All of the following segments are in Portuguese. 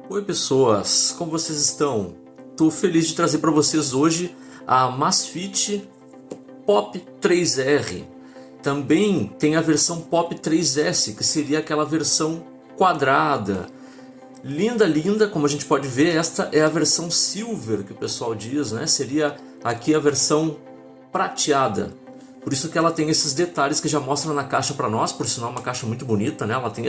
Oi pessoas, como vocês estão? Estou feliz de trazer para vocês hoje a Amazfit Pop 3R. Também tem a versão Pop 3S, que seria aquela versão quadrada. Linda, linda, como a gente pode ver, esta é a versão Silver, que o pessoal diz, né? Seria aqui a versão prateada. Por isso que ela tem esses detalhes que já mostra na caixa para nós, por sinal uma caixa muito bonita, né? Ela tem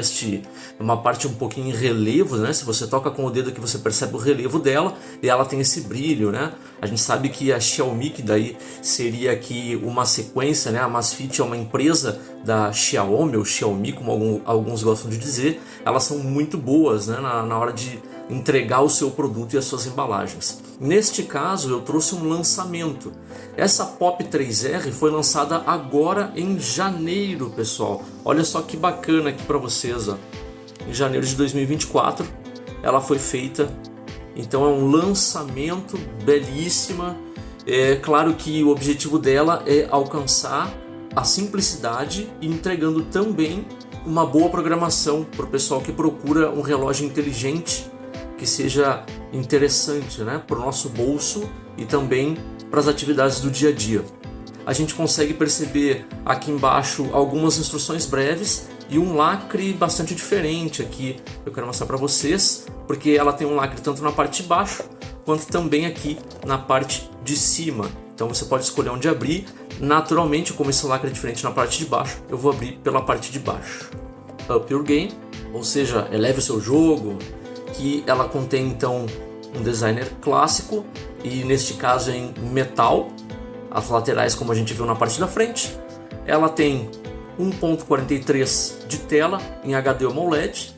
uma parte um pouquinho em relevo, né? Se você toca com o dedo aqui você percebe o relevo dela e ela tem esse brilho, né? A gente sabe que a Xiaomi, que daí seria aqui uma sequência, né? A Amazfit é uma empresa da Xiaomi, ou Xiaomi, como alguns gostam de dizer. Elas são muito boas, né? Na hora de entregar o seu produto e as suas embalagens. Neste caso eu trouxe um lançamento. Essa Pop 3R foi lançada agora em janeiro, pessoal. Olha só que bacana aqui para vocês, ó. Em janeiro de 2024 ela foi feita. Então é um lançamento belíssima. É claro que o objetivo dela é alcançar a simplicidade e entregando também uma boa programação para o pessoal que procura um relógio inteligente que seja interessante, né, para o nosso bolso e também para as atividades do dia a dia. A gente consegue perceber aqui embaixo algumas instruções breves e um lacre bastante diferente aqui. Eu quero mostrar para vocês, porque ela tem um lacre tanto na parte de baixo quanto também aqui na parte de cima. Então você pode escolher onde abrir. Naturalmente, como esse lacre é diferente na parte de baixo, eu vou abrir pela parte de baixo. Up Your Game, ou seja, eleve o seu jogo, que ela contém então um designer clássico e neste caso em metal, as laterais como a gente viu na parte da frente. Ela tem 1.43 de tela em HD AMOLED,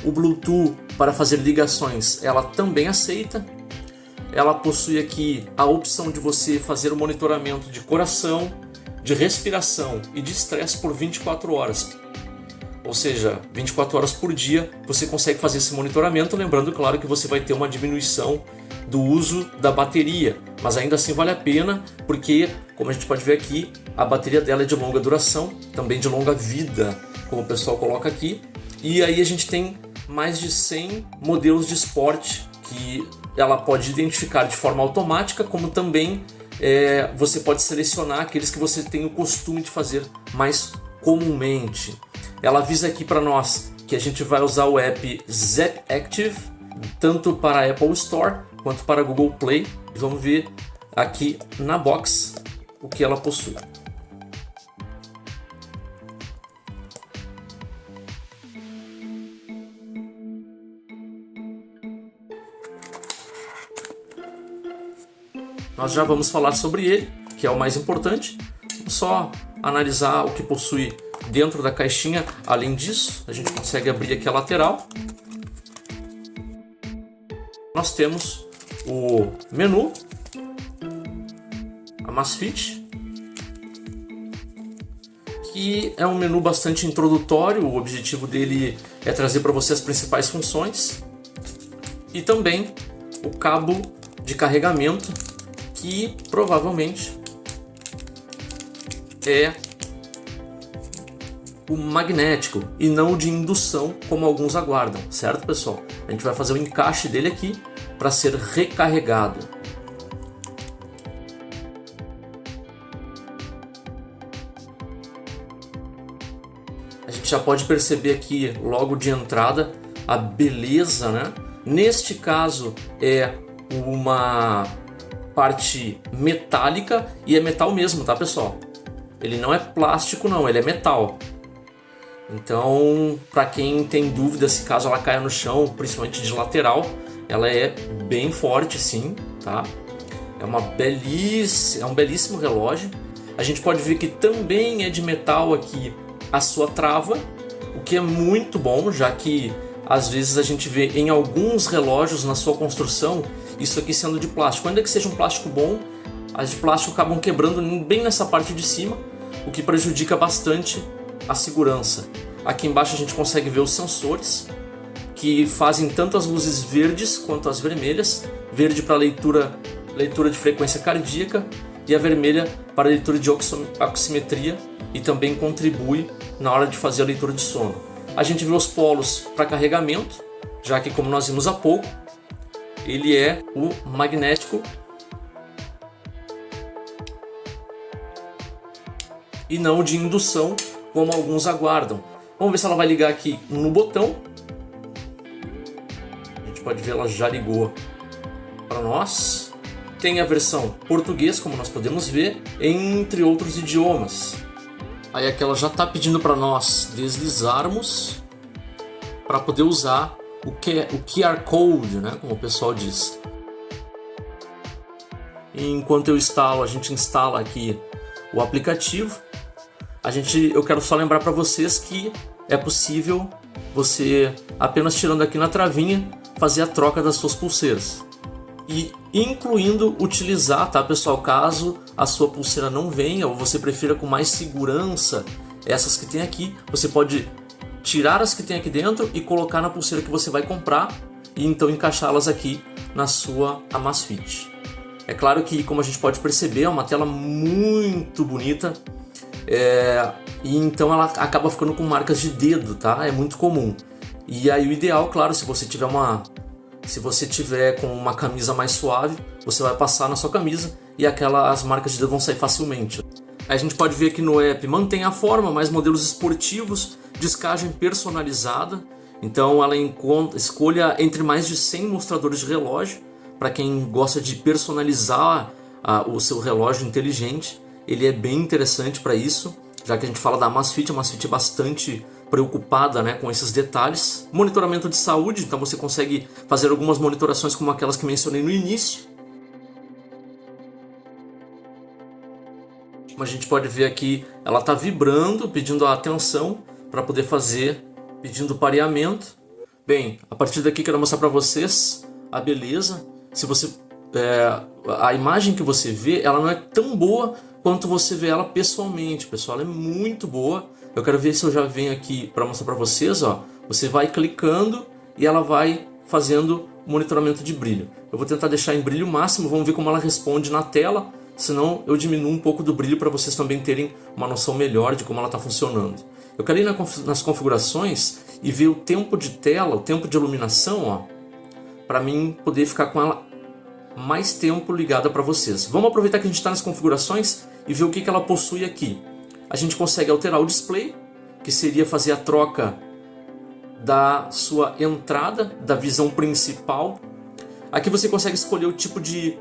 o Bluetooth para fazer ligações ela também aceita. Ela possui aqui a opção de você fazer o monitoramento de coração, de respiração e de estresse por 24 horas. Ou seja, 24 horas por dia você consegue fazer esse monitoramento, lembrando, claro, que você vai ter uma diminuição do uso da bateria, mas ainda assim vale a pena, porque, como a gente pode ver aqui, a bateria dela é de longa duração, também de longa vida, como o pessoal coloca aqui, e aí a gente tem mais de 100 modelos de esporte que ela pode identificar de forma automática, como também você pode selecionar aqueles que você tem o costume de fazer mais comumente. Ela avisa aqui para nós que a gente vai usar o app Zepp Active, tanto para a Apple Store quanto para a Google Play. Vamos ver aqui na box o que ela possui. Nós já vamos falar sobre ele, que é o mais importante. Vamos só analisar o que possui dentro da caixinha. Além disso, a gente consegue abrir aqui a lateral. Nós temos o menu Amazfit, que é um menu bastante introdutório. O objetivo dele é trazer para você as principais funções e também o cabo de carregamento, que provavelmente é o magnético e não o de indução, como alguns aguardam, certo, pessoal? A gente vai fazer o encaixe dele aqui para ser recarregado. A gente já pode perceber aqui logo de entrada a beleza, né? Neste caso é uma parte metálica e é metal mesmo, tá, pessoal? Ele não é plástico não, ele é metal. Então, para quem tem dúvida se caso ela caia no chão, principalmente de lateral, ela é bem forte sim, tá? É um belíssimo relógio. A gente pode ver que também é de metal aqui a sua trava, o que é muito bom, já que às vezes a gente vê em alguns relógios na sua construção isso aqui sendo de plástico. Ainda que seja um plástico bom, as de plástico acabam quebrando bem nessa parte de cima, o que prejudica bastante a segurança. Aqui embaixo a gente consegue ver os sensores que fazem tanto as luzes verdes quanto as vermelhas. Verde para leitura de frequência cardíaca e a vermelha para leitura de oximetria e também contribui na hora de fazer a leitura de sono. A gente vê os polos para carregamento, já que, como nós vimos há pouco, ele é o magnético e não de indução, como alguns aguardam. Vamos ver se ela vai ligar aqui no botão. A gente pode ver, ela já ligou para nós. Tem a versão português, como nós podemos ver, entre outros idiomas. Aí aqui ela já está pedindo para nós deslizarmos para poder usar o QR Code, né, como o pessoal diz. E enquanto eu instalo, a gente instala aqui o aplicativo. Eu quero só lembrar para vocês que é possível você, apenas tirando aqui na travinha, fazer a troca das suas pulseiras. E incluindo utilizar, tá, pessoal, caso a sua pulseira não venha ou você prefira com mais segurança essas que tem aqui, você pode tirar as que tem aqui dentro e colocar na pulseira que você vai comprar e então encaixá-las aqui na sua Amazfit. É claro que, como a gente pode perceber, é uma tela muito bonita. E então ela acaba ficando com marcas de dedo, tá? É muito comum. E aí o ideal, claro, se você tiver com uma camisa mais suave, você vai passar na sua camisa e as marcas de dedo vão sair facilmente. Aí a gente pode ver aqui no app, mantém a forma, mais modelos esportivos, descagem personalizada. Então ela escolha entre mais de 100 mostradores de relógio. Para quem gosta de personalizar o seu relógio inteligente, ele é bem interessante para isso, já que a gente fala da Amazfit. A Amazfit é bastante preocupada, né, com esses detalhes. Monitoramento de saúde, então você consegue fazer algumas monitorações como aquelas que mencionei no início. Como a gente pode ver aqui, ela está vibrando, pedindo a atenção para poder fazer, pedindo pareamento. Bem, a partir daqui quero mostrar para vocês a beleza. A imagem que você vê, ela não é tão boa quanto você vê ela pessoalmente, pessoal. Ela é muito boa. Eu quero ver se eu já venho aqui para mostrar para vocês, ó. Você vai clicando e ela vai fazendo monitoramento de brilho. Eu vou tentar deixar em brilho máximo, vamos ver como ela responde na tela. Senão eu diminuo um pouco do brilho para vocês também terem uma noção melhor de como ela está funcionando. Eu quero ir nas configurações e ver o tempo de tela, o tempo de iluminação, ó, para mim poder ficar com ela mais tempo ligada para vocês. Vamos aproveitar que a gente está nas configurações e ver o que ela possui aqui. A gente consegue alterar o display, que seria fazer a troca da sua entrada, da visão principal. Aqui você consegue escolher o tipo de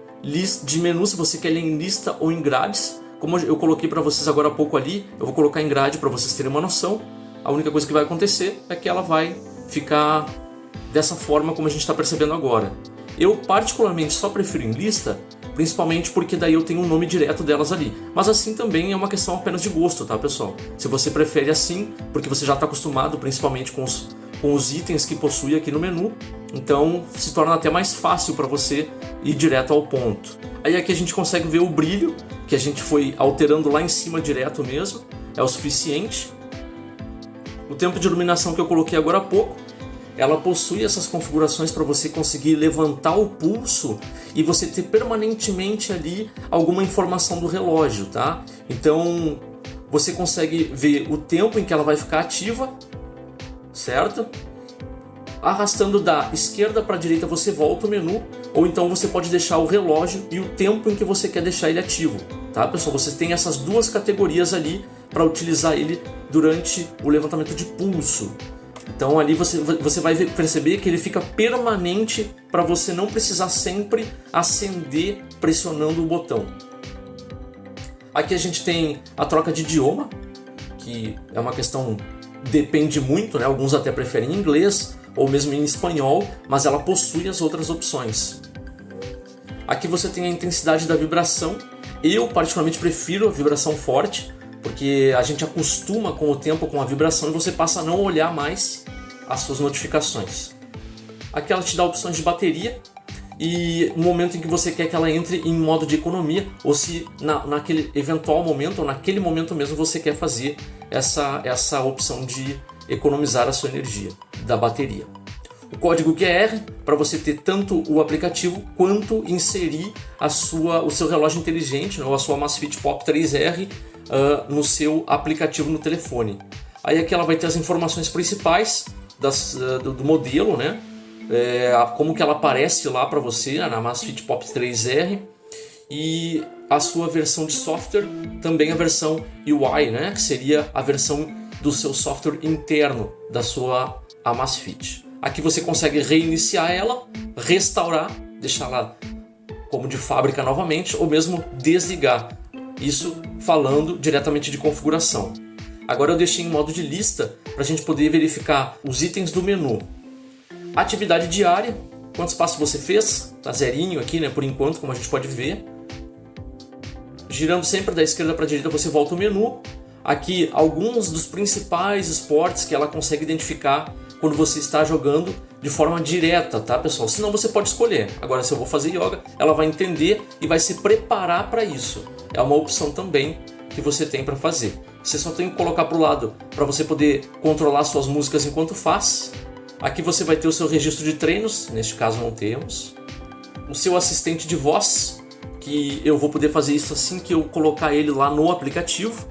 menu, se você quer ele em lista ou em grades. Como eu coloquei para vocês agora há pouco ali, eu vou colocar em grade para vocês terem uma noção. A única coisa que vai acontecer é que ela vai ficar dessa forma como a gente está percebendo agora. Eu particularmente só prefiro em lista, principalmente porque daí eu tenho um nome direto delas ali. Mas assim também é uma questão apenas de gosto, tá, pessoal? Se você prefere assim, porque você já está acostumado principalmente com os itens que possui aqui no menu, então se torna até mais fácil para você ir direto ao ponto. Aí aqui a gente consegue ver o brilho, que a gente foi alterando lá em cima direto mesmo, é o suficiente. O tempo de iluminação que eu coloquei agora há pouco, ela possui essas configurações para você conseguir levantar o pulso e você ter permanentemente ali alguma informação do relógio, tá? Então você consegue ver o tempo em que ela vai ficar ativa, certo? Arrastando da esquerda para a direita você volta o menu, ou então você pode deixar o relógio e o tempo em que você quer deixar ele ativo, tá, pessoal? Você tem essas duas categorias ali para utilizar ele durante o levantamento de pulso. Então ali você vai perceber que ele fica permanente para você não precisar sempre acender pressionando o botão. Aqui a gente tem a troca de idioma, que é uma questão, depende muito, né? Alguns até preferem em inglês ou mesmo em espanhol, mas ela possui as outras opções. Aqui você tem a intensidade da vibração. Eu particularmente prefiro a vibração forte, porque a gente acostuma com o tempo com a vibração e você passa a não olhar mais as suas notificações. Aqui ela te dá opções de bateria e o momento em que você quer que ela entre em modo de economia, ou se naquele eventual momento ou naquele momento mesmo você quer fazer essa opção de economizar a sua energia da bateria. O código QR para você ter tanto o aplicativo quanto inserir o seu relógio inteligente, né, ou a sua Amazfit Pop 3R no seu aplicativo no telefone. Aí aqui ela vai ter as informações principais do modelo, né? como que ela aparece lá para você na Amazfit Pop 3R, e a sua versão de software, também a versão UI, né, que seria a versão do seu software interno da sua Amazfit. Aqui você consegue reiniciar ela, restaurar, deixá-la como de fábrica novamente, ou mesmo desligar. Isso falando diretamente de configuração. Agora eu deixei em modo de lista para a gente poder verificar os itens do menu. Atividade diária, quantos passos você fez, tá zerinho aqui, né, por enquanto, como a gente pode ver. Girando sempre da esquerda para a direita você volta ao menu. Aqui alguns dos principais esportes que ela consegue identificar quando você está jogando de forma direta, tá, pessoal? Senão você pode escolher. Agora, se eu vou fazer yoga, ela vai entender e vai se preparar para isso. É uma opção também que você tem para fazer. Você só tem que colocar para o lado para você poder controlar suas músicas enquanto faz. Aqui você vai ter o seu registro de treinos, neste caso não temos. O seu assistente de voz, que eu vou poder fazer isso assim que eu colocar ele lá no aplicativo.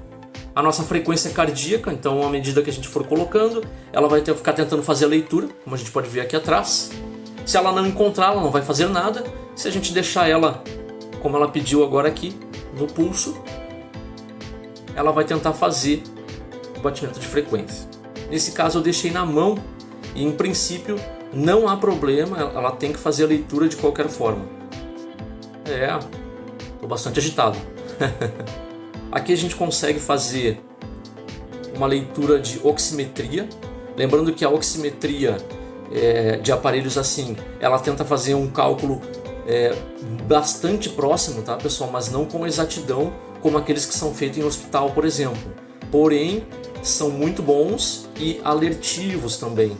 A nossa frequência cardíaca, então à medida que a gente for colocando, ela vai ficar tentando fazer a leitura, como a gente pode ver aqui atrás. Se ela não encontrar, ela não vai fazer nada. Se a gente deixar ela, como ela pediu agora aqui, no pulso, ela vai tentar fazer o batimento de frequência. Nesse caso eu deixei na mão e em princípio não há problema, ela tem que fazer a leitura de qualquer forma. Estou bastante agitado. Aqui a gente consegue fazer uma leitura de oximetria. Lembrando que a oximetria de aparelhos assim, ela tenta fazer um cálculo bastante próximo, tá, pessoal? Mas não com exatidão como aqueles que são feitos em hospital, por exemplo. Porém, são muito bons e alertivos também.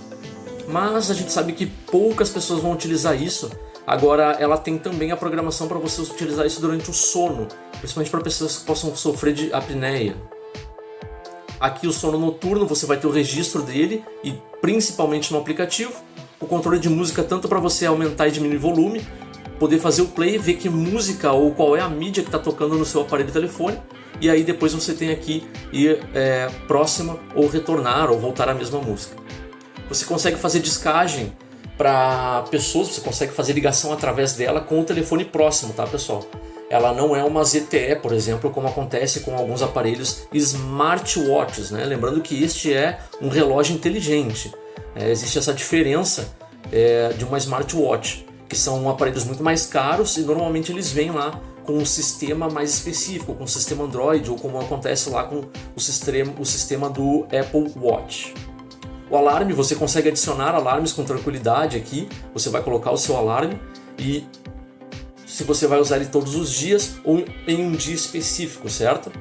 Mas a gente sabe que poucas pessoas vão utilizar isso. Agora, ela tem também a programação para você utilizar isso durante o sono, principalmente para pessoas que possam sofrer de apneia. Aqui o sono noturno, você vai ter o registro dele e principalmente no aplicativo. O controle de música tanto para você aumentar e diminuir volume, poder fazer o play, ver que música ou qual é a mídia que está tocando no seu aparelho de telefone. E aí depois você tem aqui ir próxima ou retornar ou voltar à mesma música. Você consegue fazer descagem para pessoas, você consegue fazer ligação através dela com o telefone próximo, tá, pessoal? Ela não é uma ZTE, por exemplo, como acontece com alguns aparelhos smartwatches, né? Lembrando que este é um relógio inteligente. Existe essa diferença de uma smartwatch, que são aparelhos muito mais caros e normalmente eles vêm lá com um sistema mais específico, com o sistema Android ou como acontece lá com o sistema do Apple Watch. O alarme, você consegue adicionar alarmes com tranquilidade aqui. Você vai colocar o seu alarme e se você vai usar ele todos os dias ou em um dia específico, certo?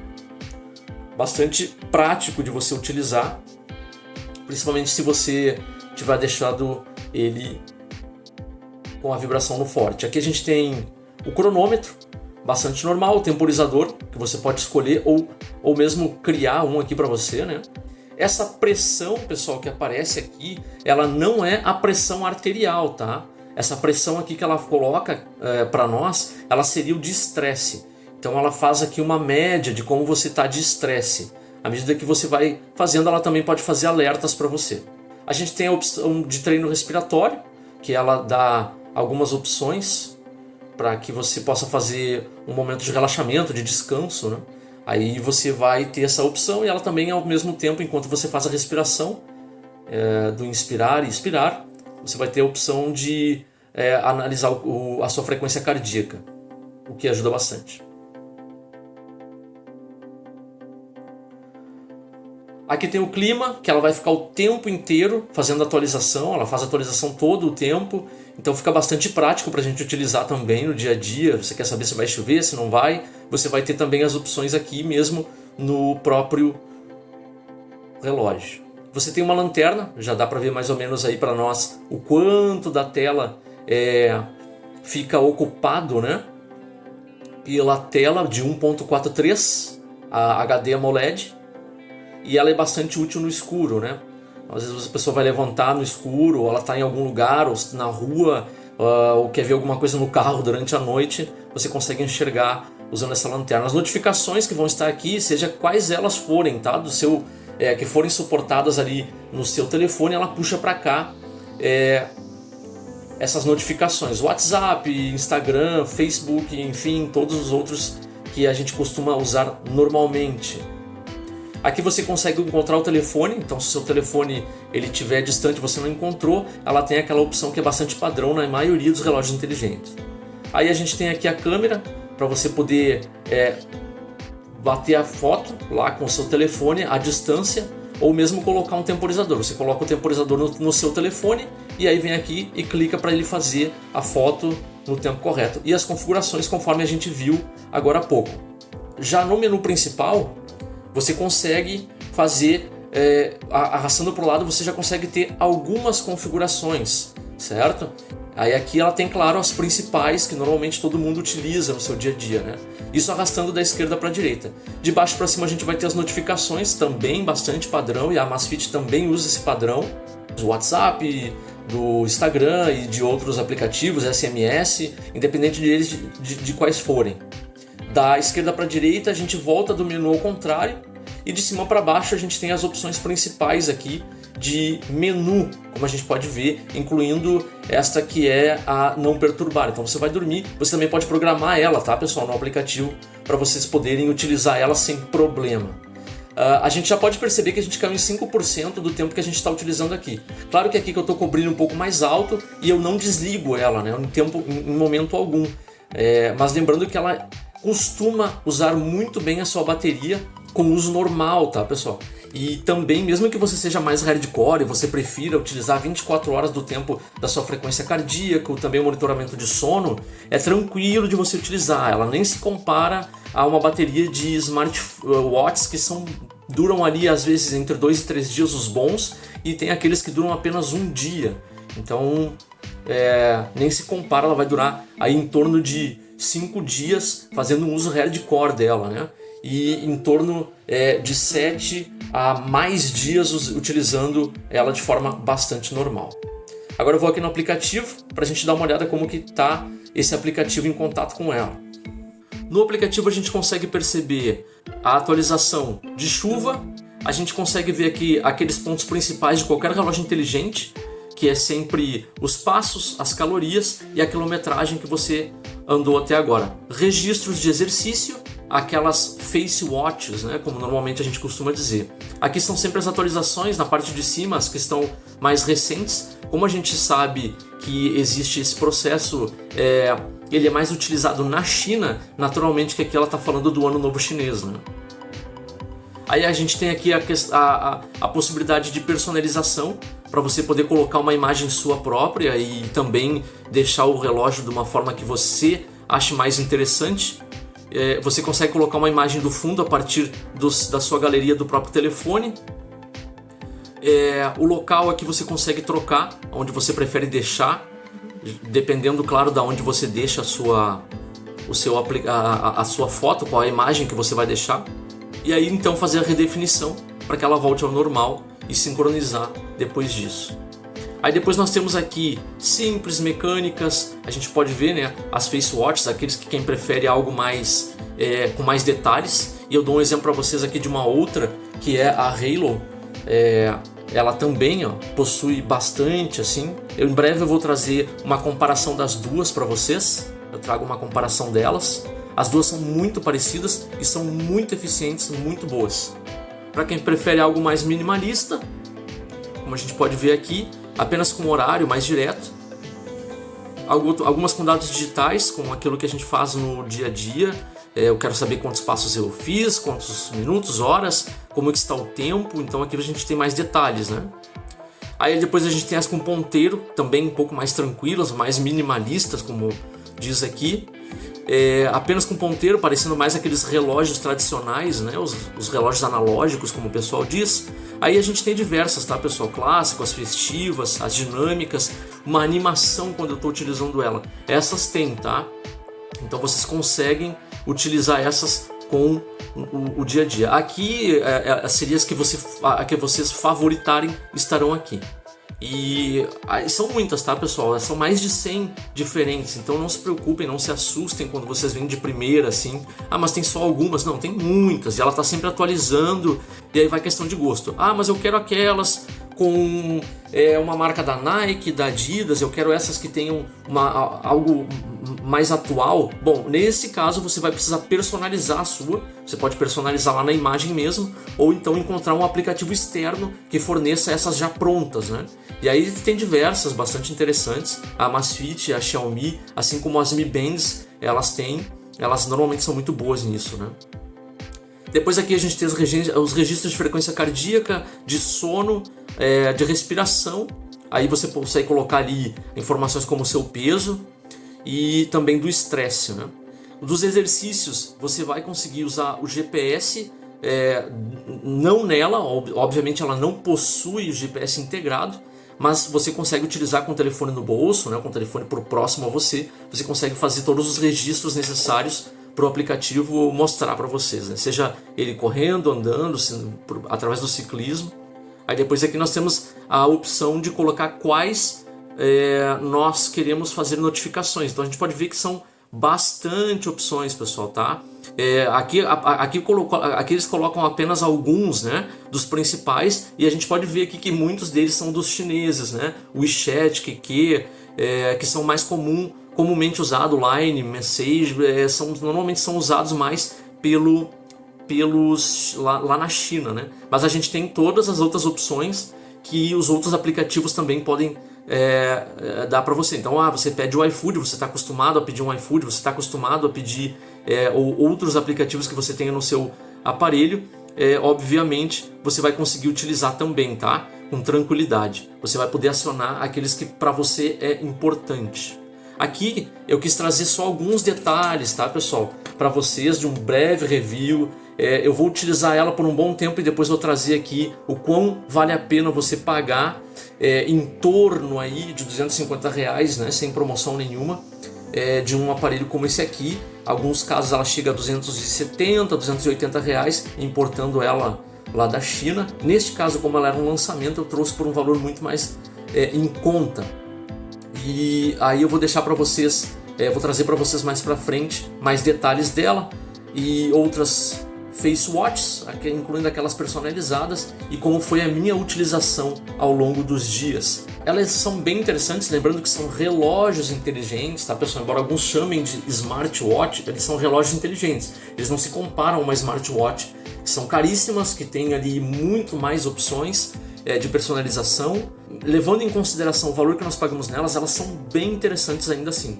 Bastante prático de você utilizar, principalmente se você tiver deixado ele com a vibração no forte. Aqui a gente tem o cronômetro, bastante normal, o temporizador, que você pode escolher ou mesmo criar um aqui para você, né? Essa pressão, pessoal, que aparece aqui, ela não é a pressão arterial, tá? Essa pressão aqui que ela coloca para nós, ela seria o de estresse. Então ela faz aqui uma média de como você está de estresse. À medida que você vai fazendo, ela também pode fazer alertas para você. A gente tem a opção de treino respiratório, que ela dá algumas opções para que você possa fazer um momento de relaxamento, de descanso, né? Aí você vai ter essa opção e ela também, ao mesmo tempo, enquanto você faz a respiração do inspirar e expirar, você vai ter a opção de analisar a sua frequência cardíaca, o que ajuda bastante. Aqui tem o clima, que ela vai ficar o tempo inteiro fazendo atualização, ela faz atualização todo o tempo, então fica bastante prático para a gente utilizar também no dia a dia. Você quer saber se vai chover, se não vai, você vai ter também as opções aqui mesmo no próprio relógio. Você tem uma lanterna, já dá para ver mais ou menos aí para nós o quanto da tela fica ocupado, né? Pela tela de 1.43, a HD AMOLED. E ela é bastante útil no escuro, né? Às vezes a pessoa vai levantar no escuro, ou ela está em algum lugar, ou na rua, ou quer ver alguma coisa no carro durante a noite, você consegue enxergar usando essa lanterna. As notificações que vão estar aqui, seja quais elas forem, tá? que forem suportadas ali no seu telefone, ela puxa para cá essas notificações, WhatsApp, Instagram, Facebook, enfim, todos os outros que a gente costuma usar normalmente. Aqui você consegue encontrar o telefone, então se o seu telefone ele estiver distante, você não encontrou, ela tem aquela opção que é bastante padrão na maioria dos relógios inteligentes. Aí a gente tem aqui a câmera, para você poder bater a foto lá com o seu telefone à distância, ou mesmo colocar um temporizador. Você coloca o temporizador no seu telefone e aí vem aqui e clica para ele fazer a foto no tempo correto. E as configurações conforme a gente viu agora há pouco. Já no menu principal, você consegue fazer, arrastando para o lado, você já consegue ter algumas configurações, certo? Aí aqui ela tem, claro, as principais que normalmente todo mundo utiliza no seu dia a dia, né? Isso arrastando da esquerda para a direita. De baixo para cima a gente vai ter as notificações, também bastante padrão, e a Amazfit também usa esse padrão. Do WhatsApp, do Instagram e de outros aplicativos, SMS, independente deles de quais forem. Da esquerda para a direita a gente volta do menu ao contrário, e de cima para baixo a gente tem as opções principais aqui de menu, como a gente pode ver, incluindo esta que é a não perturbar. Então você vai dormir, você também pode programar ela, tá, pessoal, no aplicativo, para vocês poderem utilizar ela sem problema. A gente já pode perceber que a gente caiu em 5% do tempo que a gente está utilizando aqui. Claro que aqui que eu estou cobrindo um pouco mais alto e eu não desligo ela, né, em momento algum. Mas lembrando que ela costuma usar muito bem a sua bateria com uso normal, tá, pessoal? E também, mesmo que você seja mais hardcore e você prefira utilizar 24 horas do tempo da sua frequência cardíaca, também o monitoramento de sono, é tranquilo de você utilizar. Ela nem se compara a uma bateria de smartwatches que duram ali às vezes entre 2 e 3 dias os bons, e tem aqueles que duram apenas um dia. Então nem se compara, ela vai durar aí em torno de 5 dias fazendo um uso hardcore dela, né? E em torno de 7 a mais dias utilizando ela de forma bastante normal. Agora eu vou aqui no aplicativo para a gente dar uma olhada como que está esse aplicativo em contato com ela. No aplicativo a gente consegue perceber a atualização de chuva, a gente consegue ver aqui aqueles pontos principais de qualquer relógio inteligente, que é sempre os passos, as calorias e a quilometragem que você andou até agora. Registros de exercício, aquelas face watches, né, como normalmente a gente costuma dizer. Aqui estão sempre as atualizações na parte de cima, as que estão mais recentes. Como a gente sabe que existe esse processo, ele é mais utilizado na China, naturalmente que aqui ela está falando do Ano Novo Chinês, né? Aí a gente tem aqui a possibilidade de personalização, para você poder colocar uma imagem sua própria e também deixar o relógio de uma forma que você ache mais interessante. Você consegue colocar uma imagem do fundo a partir da sua galeria do próprio telefone. O local aqui você consegue trocar, onde você prefere deixar, dependendo, claro, da onde você deixa a sua foto, qual a imagem que você vai deixar. E aí então fazer a redefinição para que ela volte ao normal e sincronizar depois disso. Aí depois nós temos aqui simples, mecânicas, a gente pode ver, né, as face watches, aqueles que quem prefere algo mais com mais detalhes. E eu dou um exemplo para vocês aqui de uma outra, que é a Halo. Ela também possui bastante assim. Em breve eu vou trazer uma comparação das duas para vocês. Eu trago uma comparação delas. As duas são muito parecidas e são muito eficientes, muito boas. Para quem prefere algo mais minimalista, como a gente pode ver aqui, apenas com horário mais direto. Algumas com dados digitais, com aquilo que a gente faz no dia a dia. Eu quero saber quantos passos eu fiz, quantos minutos, horas, como é que está o tempo. Então aqui a gente tem mais detalhes, né? Aí depois a gente tem as com ponteiro, também um pouco mais tranquilas, mais minimalistas, como diz aqui. Apenas com ponteiro, parecendo mais aqueles relógios tradicionais, né? Os relógios analógicos, como o pessoal diz. Aí a gente tem diversas, tá, pessoal? Clássicas, as festivas, as dinâmicas, uma animação quando eu estou utilizando ela. Essas tem, tá? Então vocês conseguem utilizar essas com o dia a dia. Aqui seria as que vocês favoritarem estarão aqui. E são muitas, tá, pessoal? São mais de 100 diferentes, então não se preocupem, não se assustem quando vocês vêm de primeira, assim. Ah, mas tem só algumas. Não, tem muitas, e ela tá sempre atualizando, e aí vai questão de gosto. Ah, mas eu quero aquelas com uma marca da Nike, da Adidas, eu quero essas que tenham algo mais atual. Bom, nesse caso você vai precisar personalizar a sua. Você pode personalizar lá na imagem mesmo, ou então encontrar um aplicativo externo que forneça essas já prontas, né? E aí tem diversas, bastante interessantes. A Amazfit, a Xiaomi, assim como as Mi Bands, elas normalmente são muito boas nisso, né? Depois aqui a gente tem os registros de frequência cardíaca, de sono, de respiração. Aí você consegue colocar ali informações como o seu peso e também do estresse, né? Dos exercícios, você vai conseguir usar o GPS, não nela, obviamente ela não possui o GPS integrado, mas você consegue utilizar com o telefone no bolso, né, com o telefone por próximo a você, você consegue fazer todos os registros necessários para o aplicativo mostrar para vocês, né? Seja ele correndo, andando, através do ciclismo. Aí depois aqui nós temos a opção de colocar quais nós queremos fazer notificações. Então a gente pode ver que são bastante opções, pessoal, tá? Aqui eles colocam apenas alguns, né, dos principais, e a gente pode ver aqui que muitos deles são dos chineses, né? O WeChat, QQ, que são mais comumente usados, Line, Message, normalmente são usados mais pelos lá na China, né? Mas a gente tem todas as outras opções que os outros aplicativos também podem dar para você. Então, você pede o iFood, você está acostumado a pedir um iFood, você está acostumado a pedir outros aplicativos que você tenha no seu aparelho, obviamente você vai conseguir utilizar também, tá? Com tranquilidade. Você vai poder acionar aqueles que para você é importante. Aqui eu quis trazer só alguns detalhes, tá, pessoal, para vocês, de um breve review. Eu vou utilizar ela por um bom tempo e depois vou trazer aqui o quão vale a pena você pagar em torno aí de R$250, né, sem promoção nenhuma, de um aparelho como esse aqui. Alguns casos ela chega a R$270, R$280, importando ela lá da China. Neste caso, como ela era um lançamento, eu trouxe por um valor muito mais em conta. E aí eu vou deixar para vocês, vou trazer para vocês mais para frente mais detalhes dela e outras face watches, incluindo aquelas personalizadas, e como foi a minha utilização ao longo dos dias. Elas são bem interessantes, lembrando que são relógios inteligentes, tá, pessoal? Embora alguns chamem de smartwatch, eles são relógios inteligentes. Eles não se comparam a uma smartwatch, que são caríssimas, que tem ali muito mais opções de personalização. Levando em consideração o valor que nós pagamos nelas, elas são bem interessantes ainda assim,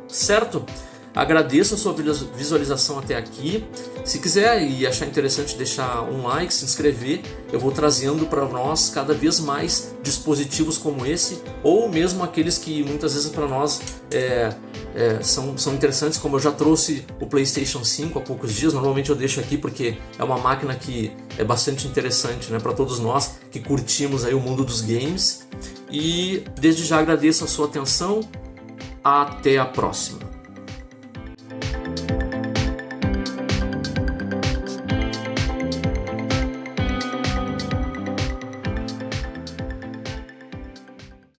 certo? Agradeço a sua visualização até aqui. Se quiser e achar interessante deixar um like, se inscrever, eu vou trazendo para nós cada vez mais dispositivos como esse, ou mesmo aqueles que muitas vezes para nós são interessantes, como eu já trouxe o PlayStation 5 há poucos dias. Normalmente eu deixo aqui porque é uma máquina que é bastante interessante, né, para todos nós que curtimos aí o mundo dos games. E desde já agradeço a sua atenção. Até a próxima.